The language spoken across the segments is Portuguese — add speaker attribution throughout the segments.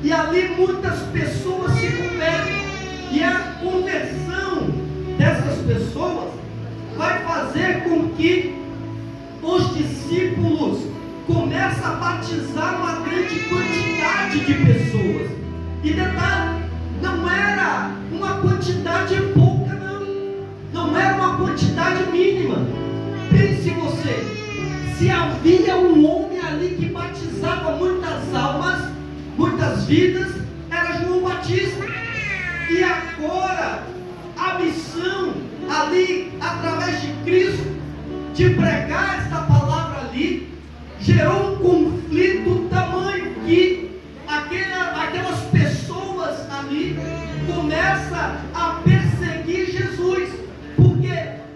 Speaker 1: e ali muitas pessoas se convertem, e a conversão dessas pessoas vai fazer com que os discípulos comecem a batizar uma grande quantidade de pessoas. E detalhe, não era uma quantidade pouca, não era uma quantidade mínima. Pense você, se havia um homem ali que batizava muitas almas, muitas vidas, era João Batista. E agora a missão ali, através de Cristo, de pregar esta palavra ali, gerou um conflito tamanho que aquelas pessoas ali começam a perseguir Jesus, porque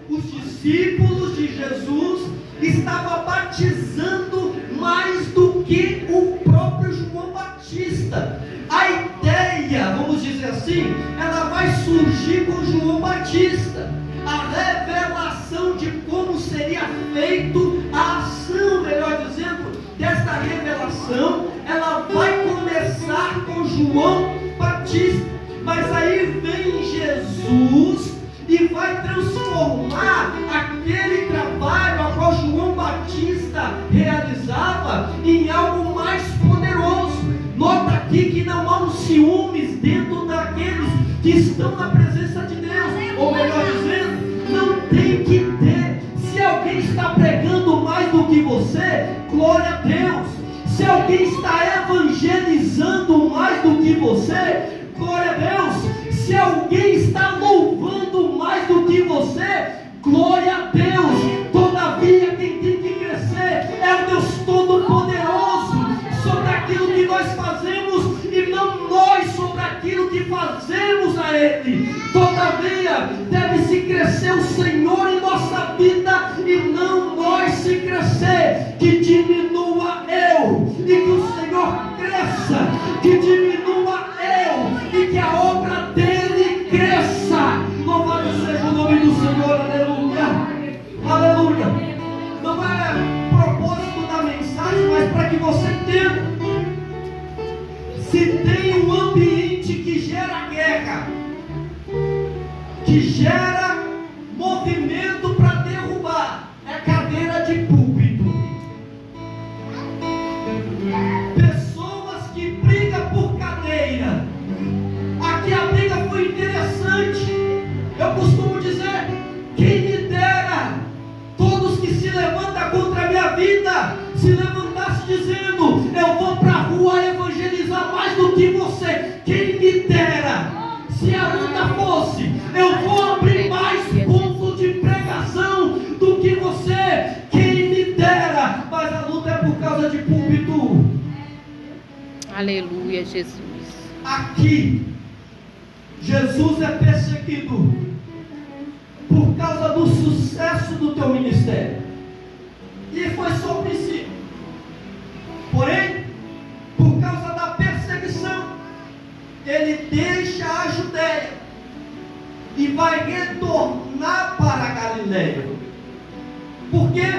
Speaker 1: os discípulos de Jesus estavam batizando mais do que o próprio João Batista. A ideia, vamos dizer assim, ela vai surgir com João Batista, a revelação de como seria feito a ação, melhor dizendo, desta revelação, ela vai começar com João Batista, mas aí vem Jesus e vai transformar aquele trabalho a qual João Batista realizava em algo mais poderoso. Nota aqui que não há um ciúmes dentro daqueles que estão na presença de Deus, ou melhor dizendo, não tem que ter. Se alguém está pregando mais do que você, glória a Deus. Se alguém está evangelizando mais do que você, glória a Deus. Se alguém está louvando mais do que você, glória a Deus. Todavia, quem tem que crescer é o Deus Todo-Poderoso sobre aquilo que nós fazemos e não nós sobre aquilo que fazemos a Ele. Todavia, deve-se crescer o Senhor em nossa vida e não nós se crescer. Que diminua eu e que o Senhor cresça. Que diminua eu e que a obra dele cresça. Louvado seja o nome do Senhor, aleluia, aleluia. Não é propósito da mensagem, mas para que você entenda. Se tem um ambiente que gera guerra, que gera movimento para derrubar, é cadeira de púlpito. Pessoas que brigam por cadeira. Aqui a briga foi interessante. Eu costumo dizer, quem me dera todos que se levantam contra a minha vida se levantasse dizendo, eu vou para a rua evangelizar mais do que você. Quem me dera. Se a luta fosse, eu vou abrir mais pontos de pregação do que você. Quem me dera. Mas a luta é por causa de púlpito.
Speaker 2: Aleluia, Jesus.
Speaker 1: Aqui Jesus é perseguido por causa do sucesso do teu ministério, e foi só o princípio. Porém, por causa da perseguição, ele deixa a Judéia e vai retornar para a Galileia. Por quê?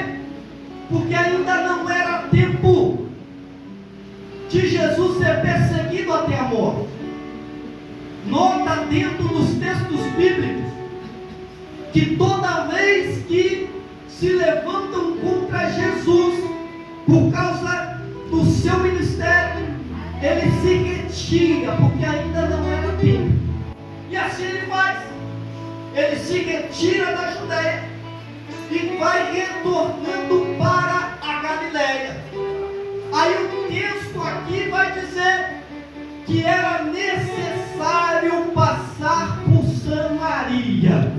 Speaker 1: Porque ainda não era tempo de Jesus ser perseguido até a morte. Nota dentro dos textos bíblicos que toda vez que se levantam contra Jesus por causa do seu ministério, ele se retira, porque ainda não era tempo. E assim ele faz. Ele se retira da Judéia e vai retornando para a Galileia. Aí o texto aqui vai dizer que era necessário passar por Samaria.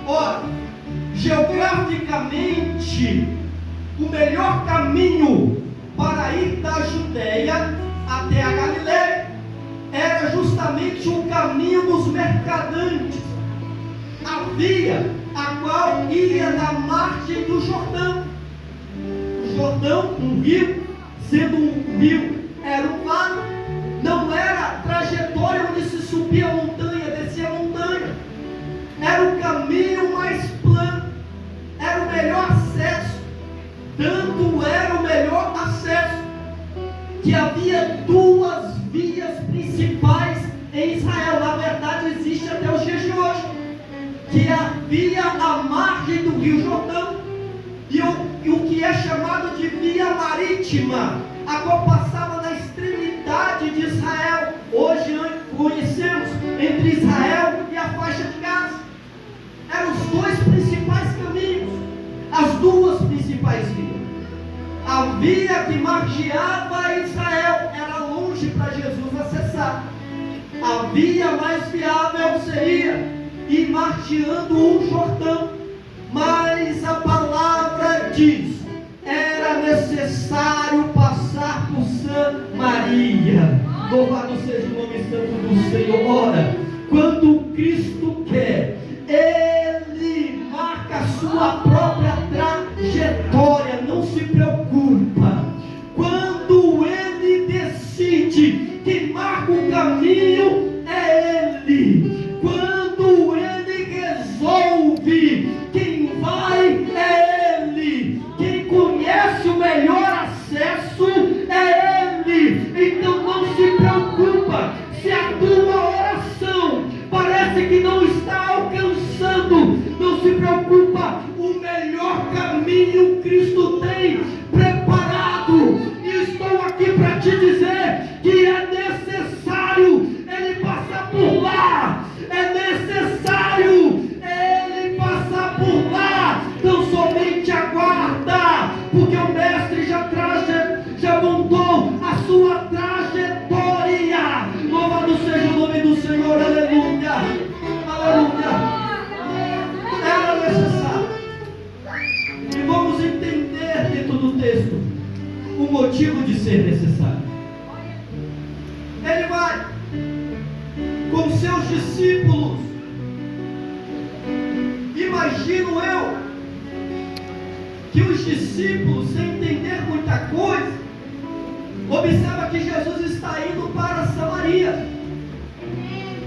Speaker 1: Ora, geograficamente, o melhor caminho para ir da Judéia até a Galileia era justamente o caminho dos mercadantes, a via a qual ia da margem do Jordão. O Jordão, um rio, sendo um rio, era um vale, não era trajetória onde se subia a montanha, descia a montanha, era o caminho mais plano, era o melhor acesso. Tanto era o melhor acesso que havia duas vias é chamado de Via Marítima, a qual passava na extremidade de Israel. Hoje conhecemos entre Israel e a faixa de Gaza. Eram os dois principais caminhos, as duas principais vias. A via que margeava Israel era longe para Jesus acessar. A via mais viável seria ir margeando o Jordão. Mas a palavra diz: era necessário passar por Samaria. Louvado seja o nome santo do Senhor. Ora, quando Cristo quer, Ele marca a sua própria trajetória, não se preocupa. Quando Ele decide que marca o caminho, é Ele. Quando Ele resolve, quem vai é Ele. Quem conhece o melhor acesso é Ele. Então não se preocupa se a tua oração parece que não está alcançando. Não se preocupa, o melhor caminho Cristo tem preparado. E estou aqui para te dizer que é necessário Ele passar por lá. É necessário Ele passar por lá. Então somente aguarda, porque o Mestre já montou a sua trajetória. Louvado seja o nome do Senhor. Aleluia, aleluia. Era necessário. E vamos entender dentro do texto o motivo de ser necessário. Ele vai com seus discípulos. Imagino eu que os discípulos, sem entender muita coisa, observa que Jesus está indo para Samaria.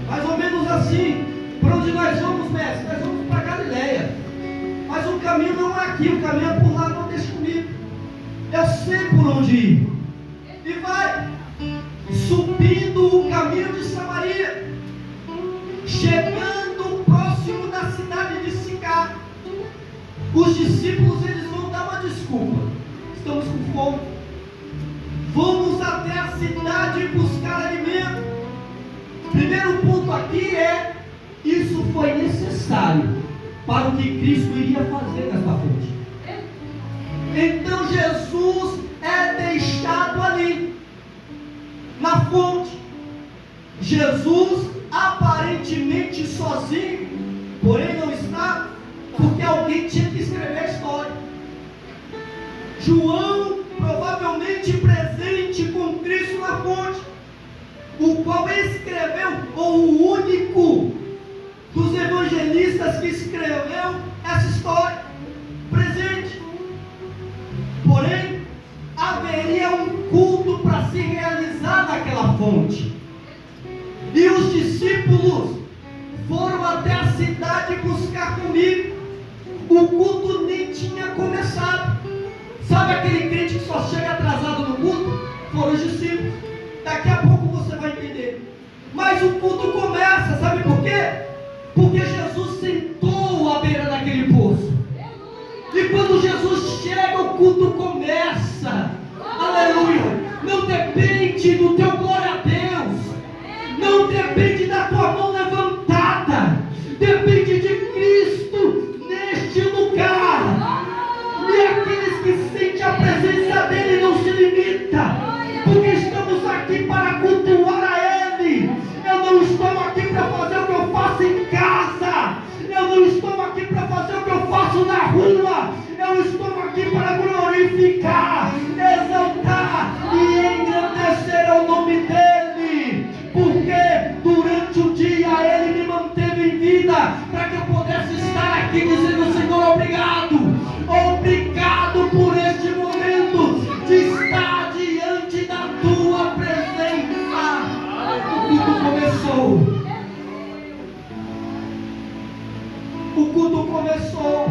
Speaker 1: Mais ou menos assim: para onde nós vamos, mestre? Nós vamos para Galileia. Mas o caminho não é aqui, o caminho é por lá, não deixe comigo. Eu sei por onde ir. E vai subindo o caminho de Samaria, chegando próximo da cidade de Sicar. Os discípulos, eles vão dar uma desculpa: estamos com fome, vamos até a cidade buscar alimento. Primeiro ponto aqui é: isso foi necessário para o que Cristo iria fazer nesta fonte. Então Jesus é deixado ali, na fonte. Jesus aparentemente sozinho, porém não está, porque alguém tinha que escrever a história. João, provavelmente presente com Cristo na fonte, o qual escreveu, ou o único dos evangelistas que escreveu essa história, presente. Porém, haveria um culto para se realizar naquela fonte. E os discípulos foram até a cidade buscar comida. O culto nem tinha começado. Sabe aquele crente que só chega atrasado no culto? Foram os discípulos. Daqui a pouco você vai entender. Mas o culto começa, sabe por quê? Porque Jesus sentou à beira daquele poço. E quando Jesus chega, o culto começa. Aleluia. Não depende do teu glória a Deus. Não depende da tua mão levantada. Depende de Cristo neste lugar. E aqueles que sentem a presença dEle não se limita, porque estamos aqui para cultuar a Ele. Eu não estou aqui para fazer o que eu faço em casa. Eu não estou aqui para fazer o que eu faço na rua. Eu estou aqui para glorificar, exaltar e engrandecer o nome dEle, porque durante o dia Ele me manteve em vida, para que eu pudesse estar aqui dizendo: Senhor, obrigado. Obrigado por este momento de estar diante da tua presença. O culto começou. O culto começou.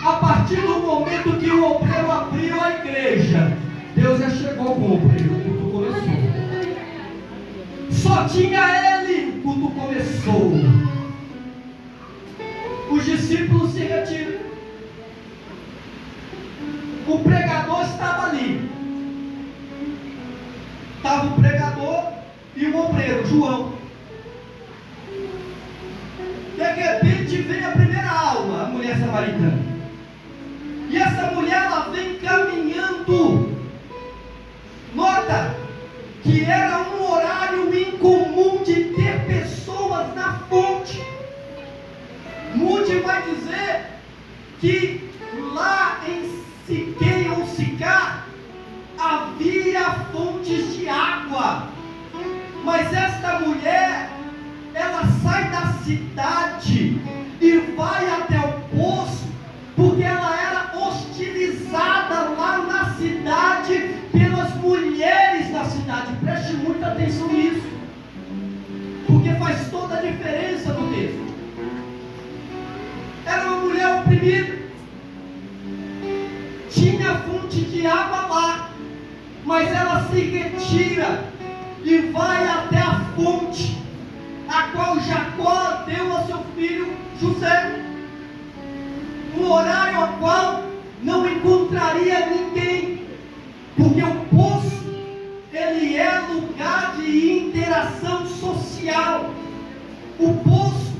Speaker 1: A partir do momento que o obreiro abriu a igreja, Deus já chegou com o obreiro. O culto começou. Só tinha Ele. O culto começou. Os discípulos se retiram. estava o pregador e o obreiro, João. De repente vem a primeira alma, a mulher samaritana. E essa mulher, ela vem caminhando. Nota que era um horário incomum de ter pessoas na fonte. Moody vai dizer que lá em Siquém ou Sicar havia fontes de água. Mas esta mulher, ela sai da cidade e vai até o poço, porque ela era hostilizada lá na cidade pelas mulheres da cidade. Preste muita atenção nisso, porque faz toda a diferença no texto. Era uma mulher oprimida, tinha fonte de água lá, mas ela se retira e vai até a fonte, a qual Jacó deu a seu filho José, um horário ao qual não encontraria ninguém, porque o poço, ele é lugar de interação social. O poço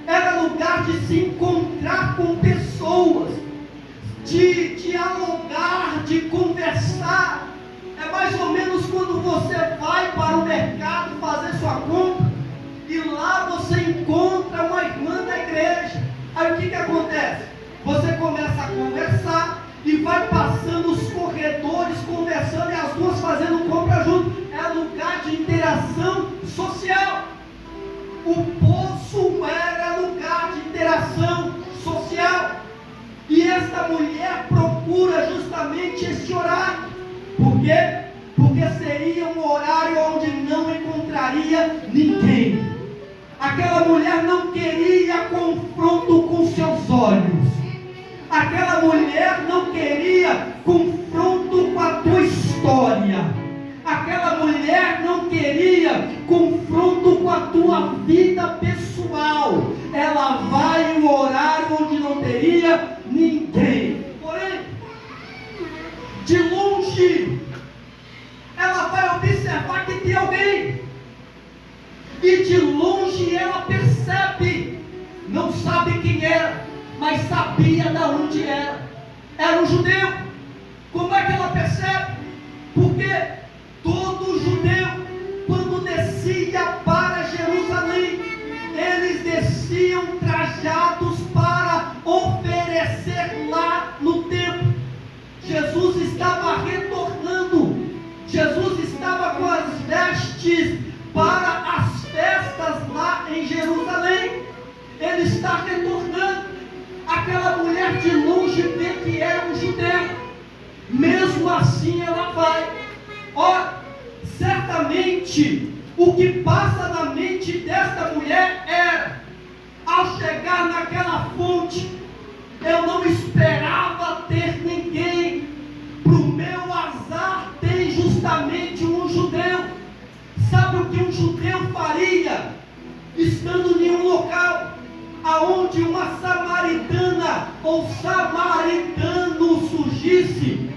Speaker 1: era lugar de se encontrar com pessoas, de dialogar, de conversar. É mais ou menos quando você vai para o mercado fazer sua compra e lá você encontra uma irmã da igreja. Aí o que acontece? Você começa a conversar e vai passando os corredores conversando e as duas fazendo compra junto. É lugar de interação social. O poço era lugar de interação social. E esta mulher procura justamente esse horário. Por quê? Porque seria um horário onde não encontraria ninguém. Aquela mulher não queria confronto com seus olhos. Aquela mulher não queria confronto com a tua história. Aquela mulher não queria confronto com a tua vida pessoal. Ela vai em um horário onde não teria ninguém. Porém, de longe, ela vai observar que tem alguém. E de longe ela percebe, não sabe quem era, mas sabia de onde era. Era um judeu. Como é que ela percebe? Porque todo judeu, quando descia para Jerusalém, eles desciam trajados para oferecer lá no templo. Jesus estava retornando. Jesus estava com as vestes para as festas lá em Jerusalém. Ele está retornando. Aquela mulher de longe vê que era um judeu. Mesmo assim ela vai. Ora, certamente o que passa na mente desta mulher era: ao chegar naquela fonte, eu não esperava ter ninguém. Para o meu azar tem justamente um judeu. Sabe o que um judeu faria estando em um local aonde uma samaritana ou samaritano surgisse?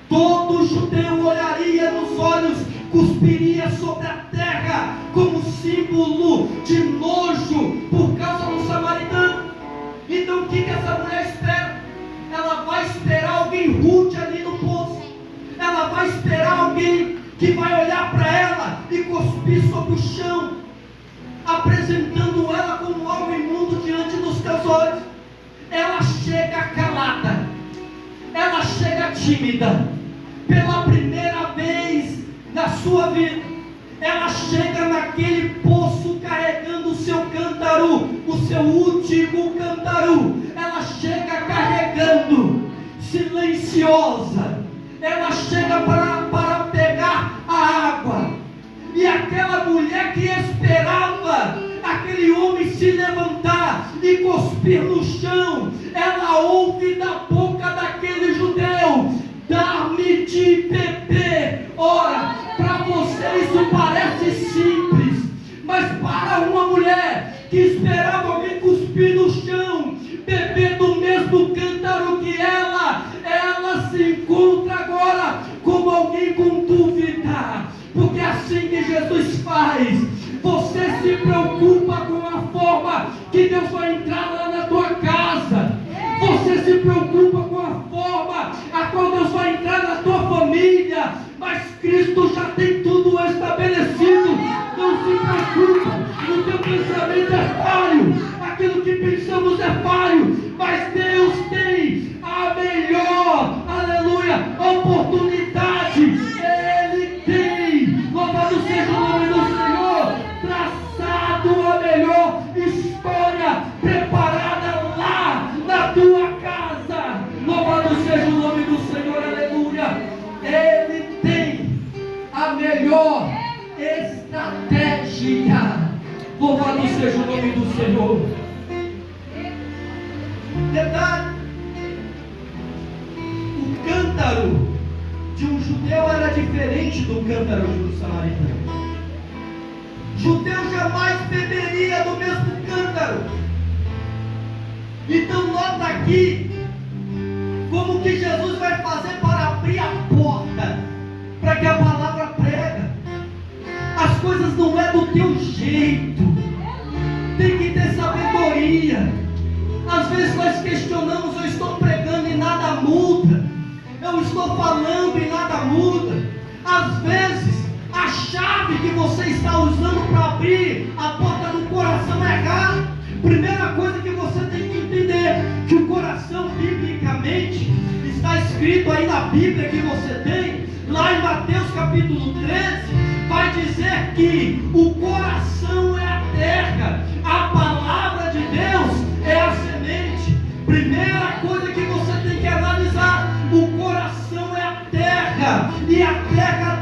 Speaker 1: Todo judeu olharia nos olhos, cuspiria sobre a terra como símbolo de nojo por causa do samaritano. Então o que essa mulher espera? Ela vai esperar alguém rude ali no poço. Ela vai esperar alguém que vai olhar para ela e cuspir sobre o chão, apresentando ela como algo imundo diante dos teus olhos. Ela chega calada, ela chega tímida, pela primeira vez na sua vida. Ela chega naquele poço carregando o seu cântaro, o seu último cântaro. Ela chega carregando, silenciosa. Ela chega para pegar a água. E aquela mulher que esperava aquele homem se levantar e cuspir no chão, ela ouve da boca daquele judeu: dá-me de beber. Ora, para você isso parece simples, mas para uma mulher que esperava alguém cuspir no chão, beber do mesmo cântaro que ela se encontra agora como alguém com dúvida, porque estratégia. Louvado seja o nome do Senhor. Detalhe: o cântaro de um judeu era diferente do cântaro de um samaritano. Judeu jamais beberia do mesmo cântaro. Então nota aqui como que Jesus vai fazer para abrir a porta, para que a palavra prega. As coisas não é do teu jeito, tem que ter sabedoria. Às vezes nós questionamos: eu estou pregando e nada muda, eu estou falando e nada muda. Às vezes a chave que você está usando para abrir a porta do coração é errada. Primeira coisa que você tem que entender, que o coração, biblicamente, está escrito aí na Bíblia que você tem, lá em Mateus capítulo 13, vai dizer que o coração é a terra, a palavra de Deus é a semente. Primeira coisa que você tem que analisar: o coração é a terra, e a terra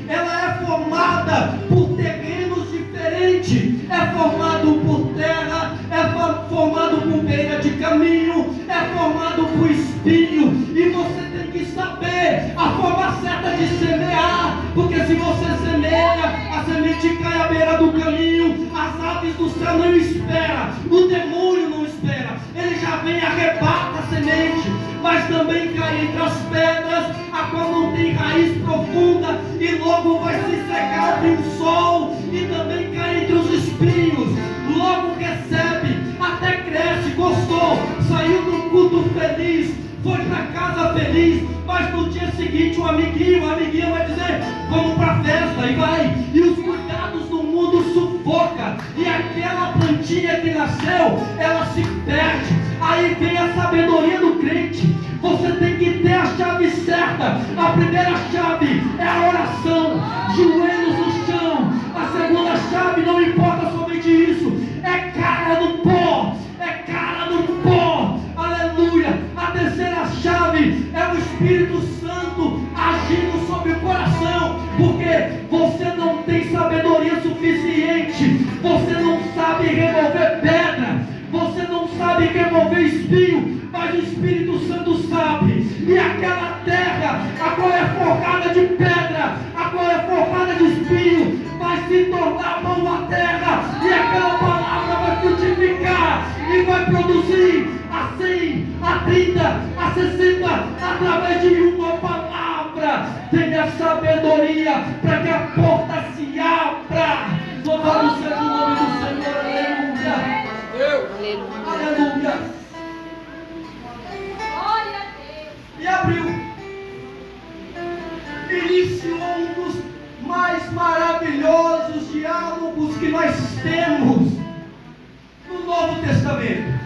Speaker 1: ela é formada por terrenos diferentes, é formado por terra, é formado por beira de caminho, é formado por espinho, e você tem que saber a forma certa de semear, porque se você semeia, a semente cai à beira do caminho, as aves do céu não esperam, o demônio não espera, ele já vem e arrebata a semente, mas também cai entre as pedras, a qual não tem raiz profunda, e logo vai se secar entre o sol, e também cai entre os espinhos, logo recebe, até cresce, gostou, saiu do culto feliz, foi para casa feliz, mas no dia seguinte a amiguinha vai dizer: vamos para a festa, e vai, e os cuidados do mundo sufoca, e aquela plantinha que nasceu, ela se perde. Aí vem a sabedoria do crente. Você tem que ter a chave certa. A primeira chave é a oração, joelhos no chão. A segunda chave, não importa somente isso, é cara no pó, é cara no pó, aleluia. A terceira chave é o Espírito Santo agindo sobre o coração, porque você não tem sabedoria suficiente, você não sabe remover pedra, você não sabe remover espinho, mas o Espírito Santo sabe. E aquela terra, a qual é forrada de pedra, a qual é forrada de espinho, vai se tornar boa terra, e aquela palavra vai frutificar e vai produzir a 100, a 30, a 60, através de uma palavra. Tenha sabedoria para que a porta se abra. Louvado seja o nome do Senhor, aleluia. Aleluia. E abriu, iniciou um dos mais maravilhosos diálogos que nós temos no Novo Testamento.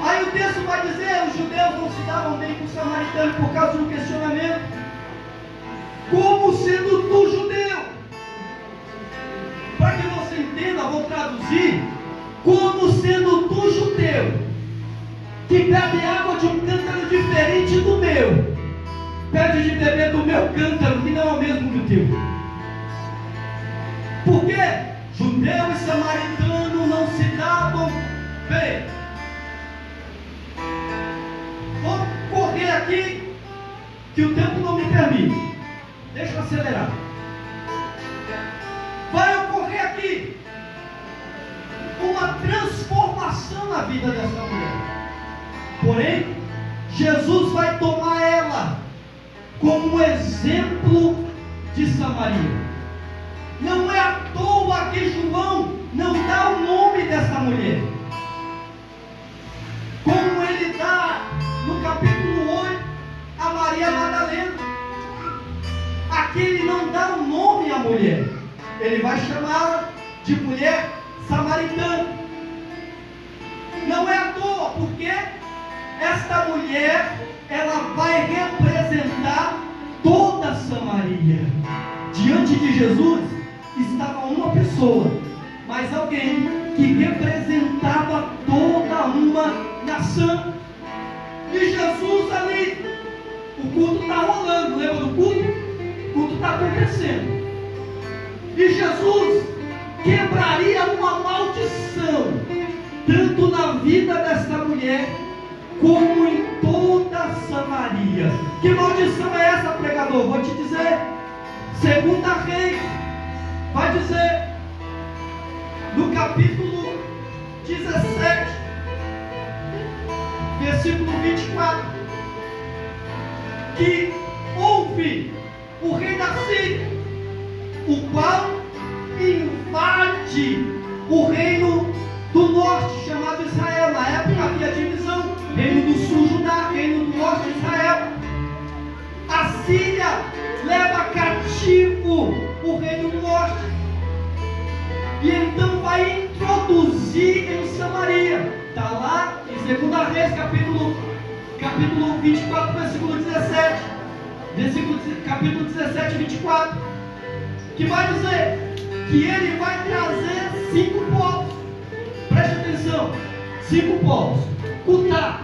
Speaker 1: Aí o texto vai dizer: os judeus não se davam bem com os samaritanos por causa do questionamento: como sendo tu judeu? Para que você entenda, vou traduzir: como sendo tu judeu, que bebe água de um cântaro diferente do meu, pede de beber do meu cântaro, que não é o mesmo que o teu. Porque judeu e samaritano não se davam bem. Vou correr aqui, que o tempo não me permite. Deixa eu acelerar. Vai ocorrer aqui uma transformação na vida dessa mulher. Porém, Jesus vai tomar ela como um exemplo de Samaria. Não é à toa que João não dá o nome dessa mulher, como ele dá no capítulo 8 a Maria Madalena. Aqui ele não dá o nome à mulher, ele vai chamá-la de mulher samaritana. Não é à toa, porque esta mulher, ela vai representar toda Samaria. Diante de Jesus estava uma pessoa, mas alguém que representava toda uma nação. E Jesus ali, o culto está rolando, lembra do culto? O culto está acontecendo. E Jesus quebraria uma maldição, tanto na vida desta mulher, como em toda Samaria. Que maldição é essa, pregador? Vou te dizer. 2 Reis vai dizer, no capítulo 17, versículo 24, que houve o rei da Síria, o qual invade o reino do norte, chamado Israel. Na época havia divisão: reino do sul, Judá; reino do norte, Israel. A Síria leva cativo o reino do norte, e então vai introduzir em Samaria. Está lá em 2 Reis, capítulo 24, versículo 17. Capítulo 17, 24. Que vai dizer que ele vai trazer 5 povos. Preste atenção: 5 povos: Cutá,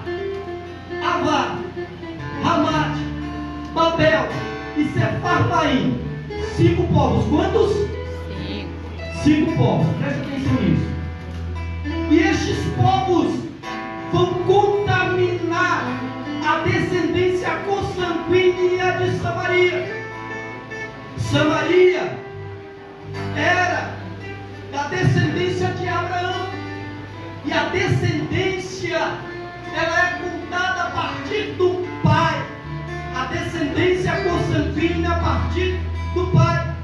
Speaker 1: Avá, Ramate, Babel e Sefarvaim. 5 povos. Quantos? 5 povos. Preste atenção nisso. E estes povos vão contaminar a descendência consanguínea de Samaria. Samaria era da descendência de Abraão, e a descendência, ela é contada a partir do pai. A descendência consanguínea a partir do pai.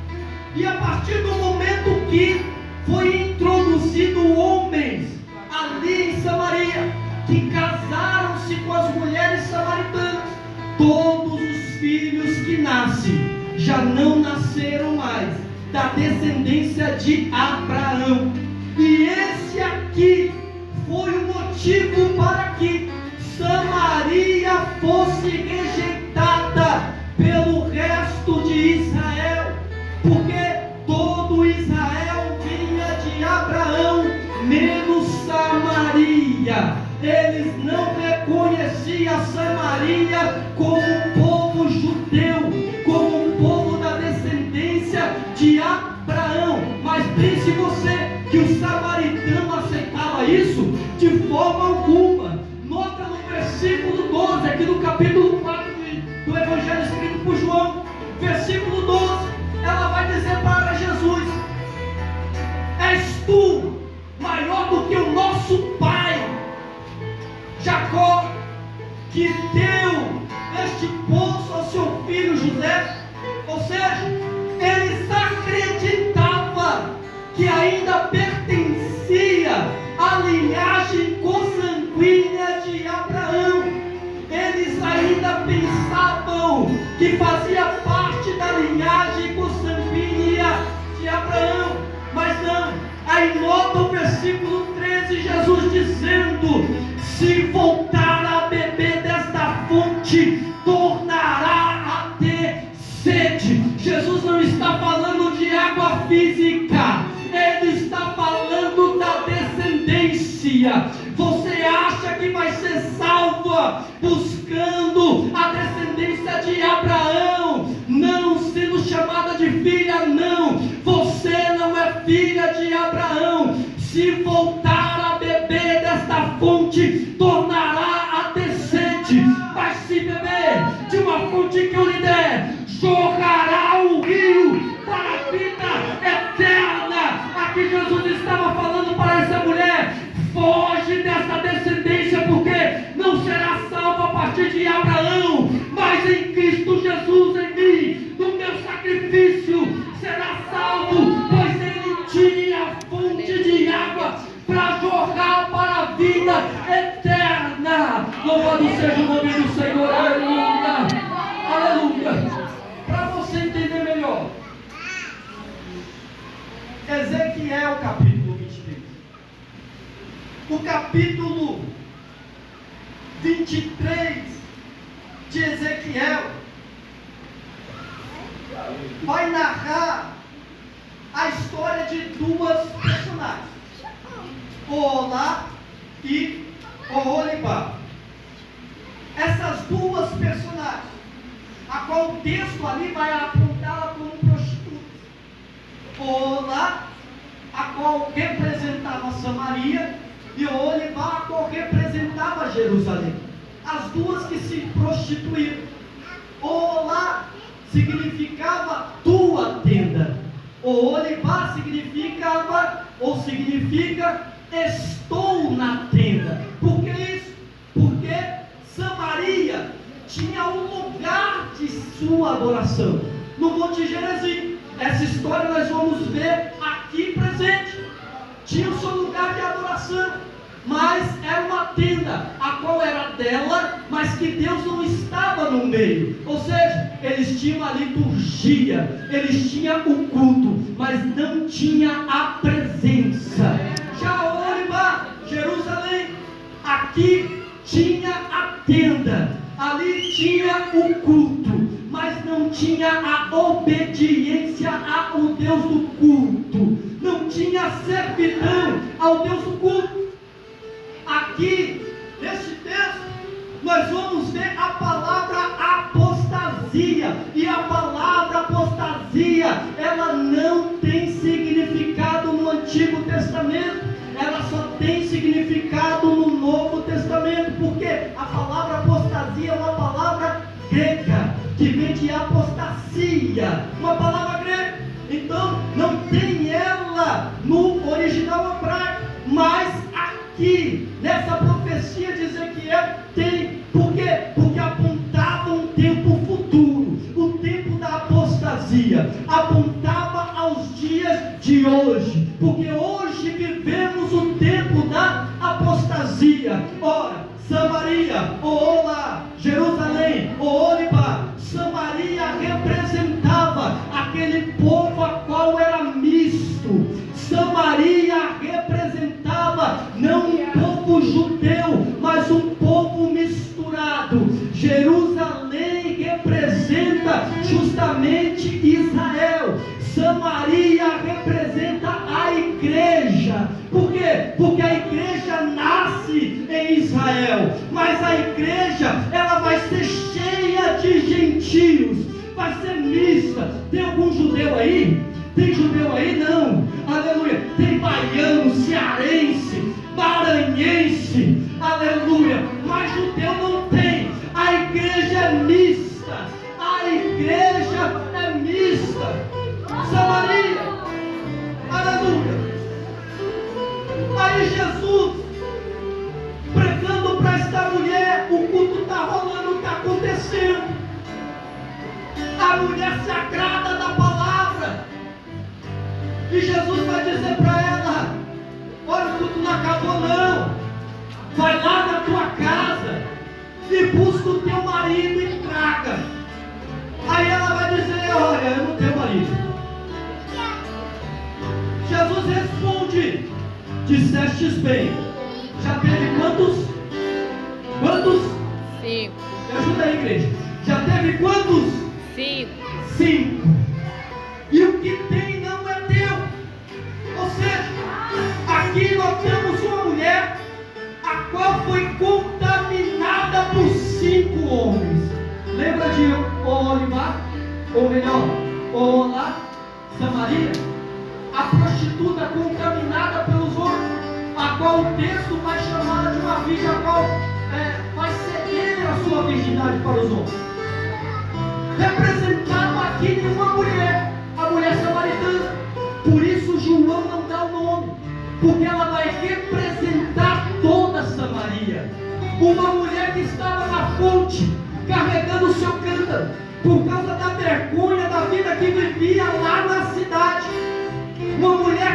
Speaker 1: E a partir do momento que foi introduzido homens ali em Samaria, que casaram-se com as mulheres samaritanas, todos os filhos que nascem já não nasceram mais da descendência de Abraão. E esse aqui foi o motivo para que Samaria fosse rejeitada pelo resto de Israel, porque todo Israel vinha de Abraão, menos Samaria. Eles não reconheciam Samaria como um povo judeu, como um povo da descendência de Abraão. Mas pense você que o samaritano aceitava isso? De forma alguma. Nota no versículo 12, aqui no capítulo 4 do Evangelho escrito por João, versículo 12, ela vai dizer para Jesus: és tu maior do que o nosso pai Jacó, que deu este poço ao seu filho José? Ou seja, eles acreditavam que ainda pertencia à linhagem consanguínea de Abraão. Eles ainda pensavam que fazia parte da linhagem consanguínea de Abraão. Mas não. Aí nota o versículo 13, Jesus dizendo: se voltar a beber desta fonte, tornará a ter sede. Jesus não está falando de água física, ele está falando da descendência. Você acha que vai ser salva buscando a descendência de Abraão, não sendo chamada de filha? Não, você não é filha de Abraão. Se voltar a beber desta fonte, tornará a ter sede. Mas se beber de uma fonte que eu lhe der, jorrará o rio para a vida eterna. Aqui Jesus estava falando para essa mulher: foge dessa descendência, porque não será salvo a partir de Abraão, mas em Cristo Jesus, em mim, no meu sacrifício, será salvo, pois ele tinha fonte de água para jorrar para a vida eterna. Louvado seja o nome do Senhor, aleluia, aleluia. Para você entender melhor, Ezequiel capítulo 23, o capítulo 23 de Ezequiel vai narrar a história de 2 personagens, Oholá e Oholibá. Essas 2 personagens, a qual o texto ali vai apontá-la como prostituta. qual representava Samaria, e Oholibá, a qual representava Jerusalém. As duas que se prostituíram. Oholá significava tua tenda. Oholibá significa estou na tenda. Por que isso? Porque Samaria tinha um lugar de sua adoração no Monte Gerizim. Essa história nós vamos ver aqui presente. Tinha o seu lugar de adoração, mas era uma tenda, a qual era dela, mas que Deus não estava no meio. Ou seja, eles tinham a liturgia, eles tinham o culto, mas não tinha a presença. Já Oholibá, Jerusalém, aqui tinha a tenda, ali tinha o culto, mas não tinha a obediência ao Deus do culto, não tinha servidão ao Deus do culto. Aqui, neste texto, nós vamos ver a palavra apostasia, e a palavra apostasia, ela não tem significado no Antigo Testamento, ela só tem significado no Novo Testamento, porque a palavra apostasia é uma palavra grega, que vem de apostasia, uma palavra grega. Então não tem ela no original hebraico, mas aqui nessa profecia de Ezequiel tem. Por quê? Porque apontava um tempo futuro, o tempo da apostasia, apontava aos dias de hoje, porque hoje vivemos o tempo da apostasia. Ora, Samaria, Oholá, Jerusalém, Oholibá, Samaria representava aquele povo a qual era misto. Samaria representava não um povo judeu, mas um povo misturado. Jerusalém representa justamente Israel. Samaria representa a igreja. Por quê? Porque a igreja nasce em Israel, mas a igreja, ela vai ser cheia de gentios, vai ser mista. Tem algum judeu aí? Tem judeu aí? Não. Aleluia. Tem baiano, cearense, maranhense, aleluia, mas judeu não tem. A igreja é mista. A igreja é mista. Samaria, aleluia. Aí Jesus pregando para esta mulher, o culto está rolando, está acontecendo. A mulher se agrada da palavra, e Jesus vai dizer para ela: olha, o culto não acabou não, vai lá na tua casa e busca o teu marido e traga. Aí ela vai dizer: olha, eu não tenho marido. Jesus responde: dissestes bem. Já teve quantos? Quantos?
Speaker 2: 5.
Speaker 1: Me ajuda aí, igreja. Já teve quantos?
Speaker 2: 5.
Speaker 1: 5. E o que tem não é teu. Ou seja, aqui nós temos uma mulher a qual foi contaminada por 5 homens. Lembra de Oholibá? Ou melhor, Oholá, Samaria? A prostituta contaminada pelos homens, a qual o texto vai chamar de uma virgem, a qual vai ceder a sua virgindade para os homens. Representava aqui uma mulher, a mulher samaritana. Por isso João não dá o nome, porque ela vai representar toda Samaria. Uma mulher que estava na fonte, carregando o seu cântaro, por causa da vergonha da vida que vivia lá na cidade. Uma mulher